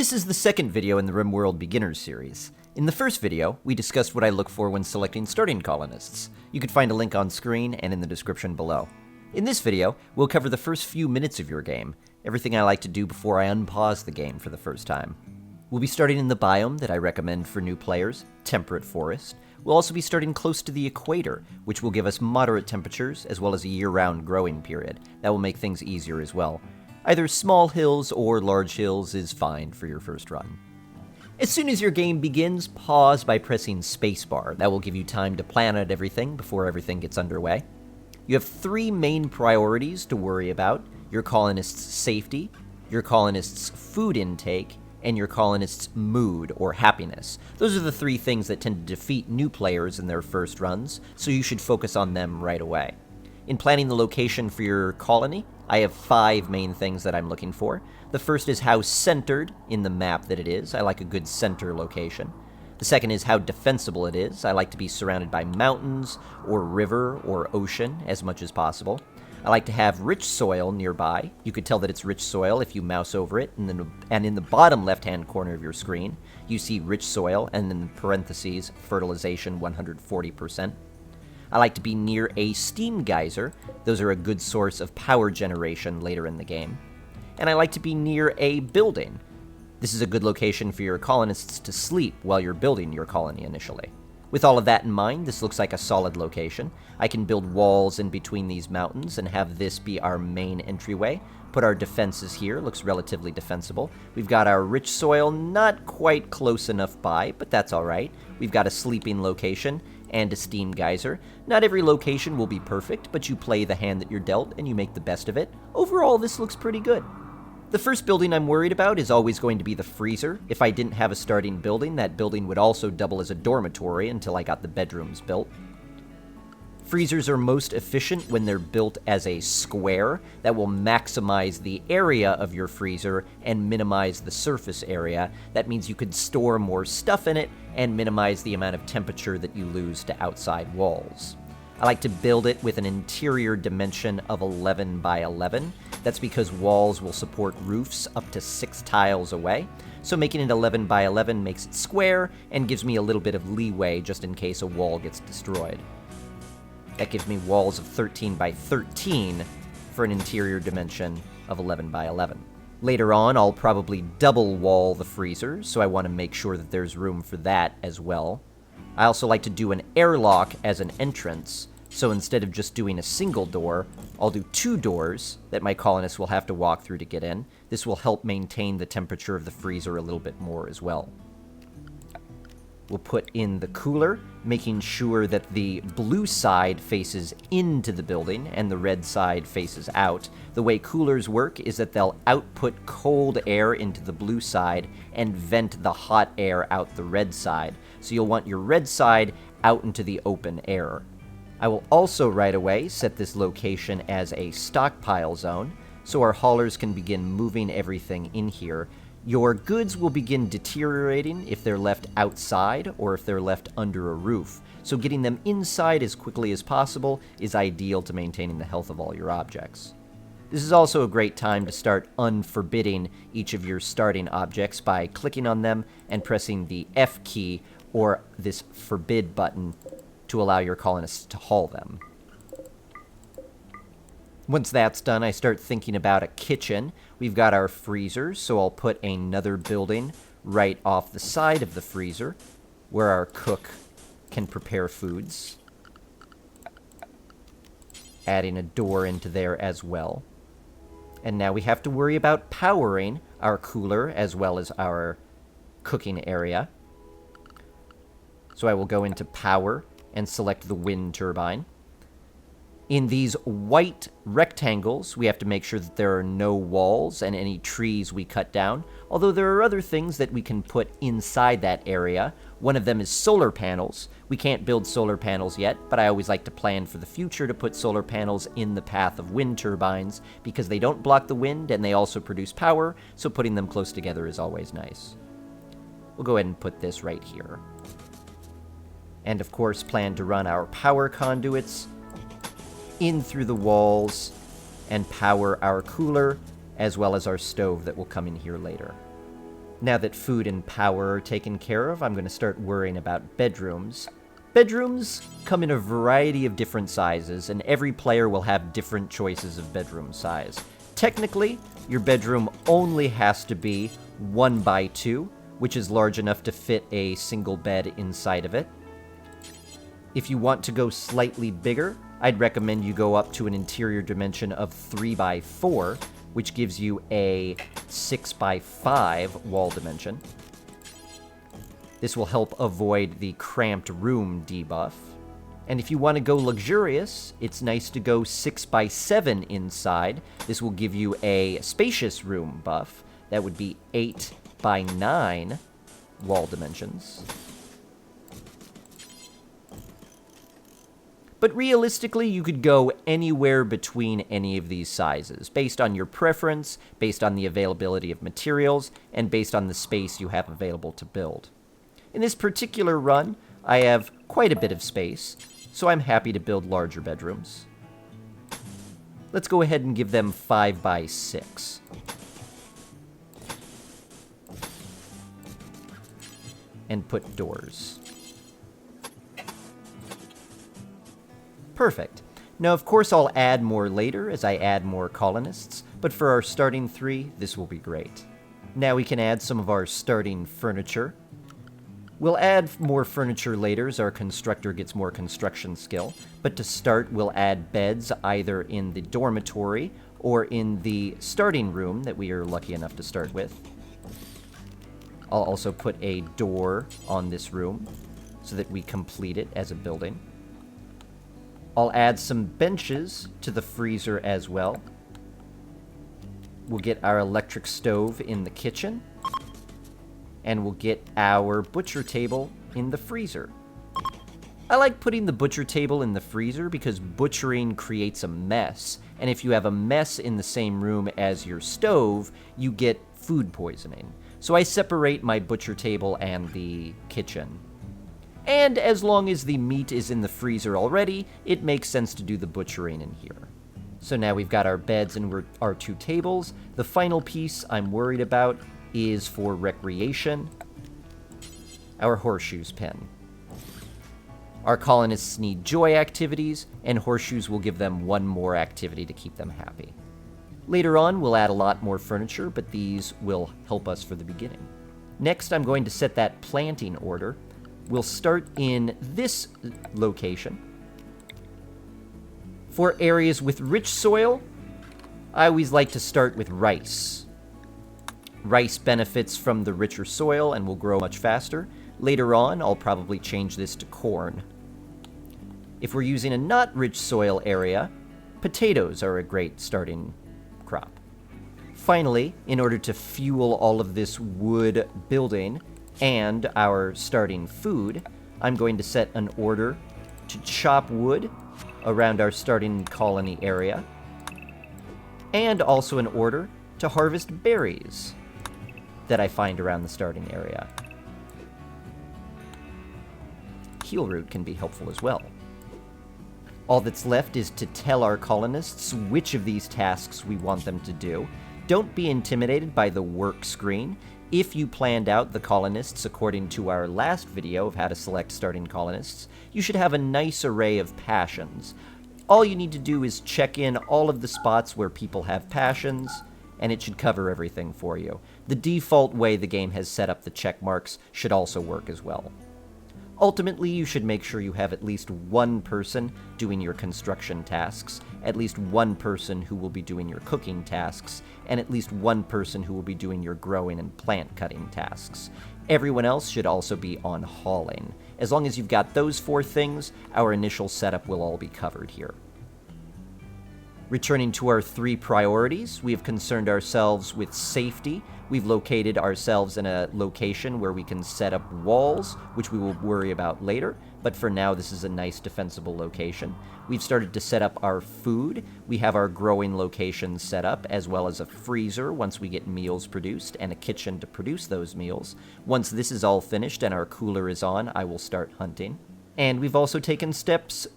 This is the second video in the Rimworld Beginners series. In the first video, we discussed what I look for when selecting starting colonists. You can find a link on screen and in the description below. In this video, we'll cover the first few minutes of your game, everything I like to do before I unpause the game for the first time. We'll be starting in the biome that I recommend for new players, Temperate Forest. We'll also be starting close to the equator, which will give us moderate temperatures as well as a year-round growing period. That will make things easier as well. Either small hills or large hills is fine for your first run. As soon as your game begins, pause by pressing spacebar. That will give you time to plan out everything before everything gets underway. You have three main priorities to worry about: your colonist's safety, your colonist's food intake, and your colonist's mood or happiness. Those are the three things that tend to defeat new players in their first runs, so you should focus on them right away. In planning the location for your colony, I have 5 main things that I'm looking for. The first is how centered in the map that it is. I like a good center location. The second is how defensible it is. I like to be surrounded by mountains or river or ocean as much as possible. I like to have rich soil nearby. You could tell that it's rich soil if you mouse over it, and in the bottom left-hand corner of your screen, you see rich soil, and in parentheses, fertilization 140%. I like to be near a steam geyser. Those are a good source of power generation later in the game. And I like to be near a building. This is a good location for your colonists to sleep while you're building your colony initially. With all of that in mind, this looks like a solid location. I can build walls in between these mountains and have this be our main entryway. Put our defenses here, looks relatively defensible. We've got our rich soil, not quite close enough by, but that's alright. We've got a sleeping location and a steam geyser. Not every location will be perfect, but you play the hand that you're dealt and you make the best of it. Overall, this looks pretty good. The first building I'm worried about is always going to be the freezer. If I didn't have a starting building, that building would also double as a dormitory until I got the bedrooms built. Freezers are most efficient when they're built as a square. That will maximize the area of your freezer and minimize the surface area. That means you could store more stuff in it and minimize the amount of temperature that you lose to outside walls. I like to build it with an interior dimension of 11 by 11. That's because walls will support roofs up to 6 tiles away. So making it 11 by 11 makes it square and gives me a little bit of leeway just in case a wall gets destroyed. That gives me walls of 13 by 13 for an interior dimension of 11 by 11. Later on, I'll probably double wall the freezer, so I want to make sure that there's room for that as well. I also like to do an airlock as an entrance, so instead of just doing a single door, I'll do 2 doors that my colonists will have to walk through to get in. This will help maintain the temperature of the freezer a little bit more as well. We'll put in the cooler, making sure that the blue side faces into the building and the red side faces out. The way coolers work is that they'll output cold air into the blue side and vent the hot air out the red side. So you'll want your red side out into the open air. I will also right away set this location as a stockpile zone, so our haulers can begin moving everything in here. Your goods will begin deteriorating if they're left outside or if they're left under a roof, so getting them inside as quickly as possible is ideal to maintaining the health of all your objects. This is also a great time to start unforbidding each of your starting objects by clicking on them and pressing the F key or this forbid button to allow your colonists to haul them. Once that's done, I start thinking about a kitchen. We've got our freezer, so I'll put another building right off the side of the freezer where our cook can prepare foods. Adding a door into there as well. And now we have to worry about powering our cooler as well as our cooking area. So I will go into power and select the wind turbine. In these white rectangles, we have to make sure that there are no walls and any trees we cut down, although there are other things that we can put inside that area. One of them is solar panels. We can't build solar panels yet, but I always like to plan for the future to put solar panels in the path of wind turbines because they don't block the wind and they also produce power, so putting them close together is always nice. We'll go ahead and put this right here. And of course, plan to run our power conduits in through the walls and power our cooler as well as our stove that will come in here later. Now that food and power are taken care of, I'm going to start worrying about bedrooms. Bedrooms come in a variety of different sizes, and every player will have different choices of bedroom size. Technically, your bedroom only has to be 1 by 2, which is large enough to fit a single bed inside of it. If you want to go slightly bigger, I'd recommend you go up to an interior dimension of 3 by 4, which gives you a 6 by 5 wall dimension. This will help avoid the cramped room debuff. And if you want to go luxurious, it's nice to go 6 by 7 inside. This will give you a spacious room buff. That would be 8 by 9 wall dimensions. But realistically, you could go anywhere between any of these sizes, based on your preference, based on the availability of materials, and based on the space you have available to build. In this particular run, I have quite a bit of space, so I'm happy to build larger bedrooms. Let's go ahead and give them 5 by 6. And put doors. Perfect. Now, of course, I'll add more later as I add more colonists, but for our starting 3, this will be great. Now we can add some of our starting furniture. We'll add more furniture later as our constructor gets more construction skill, but to start, we'll add beds either in the dormitory or in the starting room that we are lucky enough to start with. I'll also put a door on this room so that we complete it as a building. I'll add some benches to the freezer as well. We'll get our electric stove in the kitchen. And we'll get our butcher table in the freezer. I like putting the butcher table in the freezer because butchering creates a mess. And if you have a mess in the same room as your stove, you get food poisoning. So I separate my butcher table and the kitchen. And as long as the meat is in the freezer already, it makes sense to do the butchering in here. So now we've got our beds and our 2 tables. The final piece I'm worried about is for recreation, our horseshoes pen. Our colonists need joy activities, and horseshoes will give them 1 more activity to keep them happy. Later on, we'll add a lot more furniture, but these will help us for the beginning. Next, I'm going to set that planting order. We'll start in this location. For areas with rich soil, I always like to start with rice. Rice benefits from the richer soil and will grow much faster. Later on, I'll probably change this to corn. If we're using a not rich soil area, potatoes are a great starting crop. Finally, in order to fuel all of this wood building and our starting food, I'm going to set an order to chop wood around our starting colony area, and also an order to harvest berries that I find around the starting area. Healroot can be helpful as well. All that's left is to tell our colonists which of these tasks we want them to do. Don't be intimidated by the work screen. If you planned out the colonists according to our last video of how to select starting colonists, you should have a nice array of passions. All you need to do is check in all of the spots where people have passions, and it should cover everything for you. The default way the game has set up the check marks should also work as well. Ultimately, you should make sure you have at least 1 person doing your construction tasks, at least 1 person who will be doing your cooking tasks, and at least 1 person who will be doing your growing and plant cutting tasks. Everyone else should also be on hauling. As long as you've got those 4 things, our initial setup will all be covered here. Returning to our 3 priorities, we have concerned ourselves with safety. We've located ourselves in a location where we can set up walls, which we will worry about later, but for now this is a nice defensible location. We've started to set up our food. We have our growing location set up, as well as a freezer once we get meals produced, and a kitchen to produce those meals. Once this is all finished and our cooler is on, I will start hunting. And we've also taken steps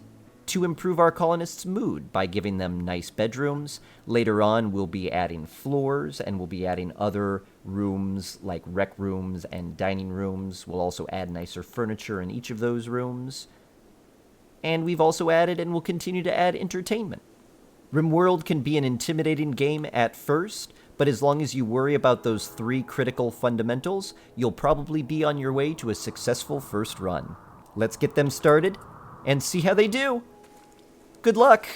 to improve our colonists' mood by giving them nice bedrooms. Later on, we'll be adding floors, and we'll be adding other rooms like rec rooms and dining rooms. We'll also add nicer furniture in each of those rooms. And we've also added and will continue to add entertainment. Rimworld can be an intimidating game at first, but as long as you worry about those 3 critical fundamentals, you'll probably be on your way to a successful first run. Let's get them started and see how they do. Good luck!